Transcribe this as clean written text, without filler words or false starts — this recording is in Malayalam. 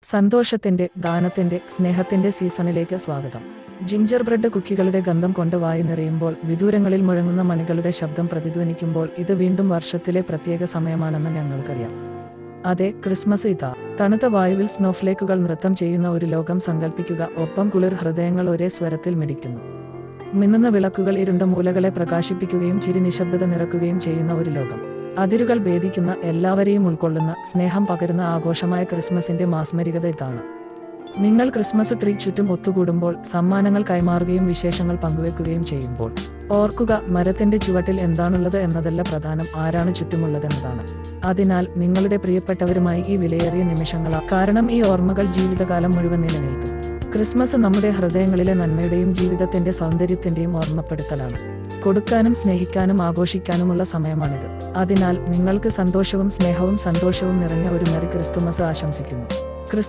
സന്തോഷത്തിന്റെ, ദാനത്തിന്റെ, സ്നേഹത്തിന്റെ സീസണിലേക്ക് സ്വാഗതം. ജിഞ്ചർ ബ്രെഡ് കുക്കികളുടെ ഗന്ധം കൊണ്ട് വായു നിറയുമ്പോൾ, വിദൂരങ്ങളിൽ മുഴങ്ങുന്ന മണികളുടെ ശബ്ദം പ്രതിധ്വനിക്കുമ്പോൾ ഇത് വീണ്ടും വർഷത്തിലെ പ്രത്യേക സമയമാണെന്ന് ഞങ്ങൾക്കറിയാം. അതെ, ക്രിസ്മസ് ഇതാ. തണുത്ത വായുവിൽ സ്നോഫ്ലേക്കുകൾ നൃത്തം ചെയ്യുന്ന ഒരു ലോകം സങ്കല്പിക്കുക. ഒപ്പം കുളിർ ഹൃദയങ്ങൾ ഒരേ സ്വരത്തിൽ മിടിക്കുന്നു. മിന്നുന്ന വിളക്കുകൾ ഇരുണ്ട മൂലകളെ പ്രകാശിപ്പിക്കുകയും ചിരി നിശബ്ദത നിറക്കുകയും ചെയ്യുന്ന ഒരു ലോകം. അതിരുകൾ ഭേദിക്കുന്ന, എല്ലാവരെയും ഉൾക്കൊള്ളുന്ന, സ്നേഹം പകരുന്ന ആഘോഷമായ ക്രിസ്മസിന്റെ മാസ്മരികത ഇതാണ്. നിങ്ങൾ ക്രിസ്മസ് ട്രീ ചുറ്റും ഒത്തുകൂടുമ്പോൾ, സമ്മാനങ്ങൾ കൈമാറുകയും വിശേഷങ്ങൾ പങ്കുവെക്കുകയും ചെയ്യുമ്പോൾ, ഓർക്കുക, മരത്തിന്റെ ചുവട്ടിൽ എന്താണുള്ളത് എന്നതല്ല പ്രധാനം, ആരാണ് ചുറ്റുമുള്ളതെന്നതാണ്. അതിനാൽ നിങ്ങളുടെ പ്രിയപ്പെട്ടവരുമായി ഈ വിലയേറിയ നിമിഷങ്ങളാ, കാരണം ഈ ഓർമ്മകൾ ജീവിതകാലം മുഴുവൻ നിലനിൽക്കും. ക്രിസ്മസ് നമ്മുടെ ഹൃദയങ്ങളിലെ നന്മയുടെയും ജീവിതത്തിന്റെ സൗന്ദര്യത്തിന്റെയും ഓർമ്മപ്പെടുത്തലാണ്. കൊടുക്കാനും സ്നേഹിക്കാനും ആഘോഷിക്കാനുമുള്ള സമയമാണിത്. അതിനാൽ നിങ്ങൾക്ക് സന്തോഷവും സ്നേഹവും സന്തോഷവും നിറഞ്ഞ ഒരു മെറി ക്രിസ്തുമസ് ആശംസിക്കുന്നു.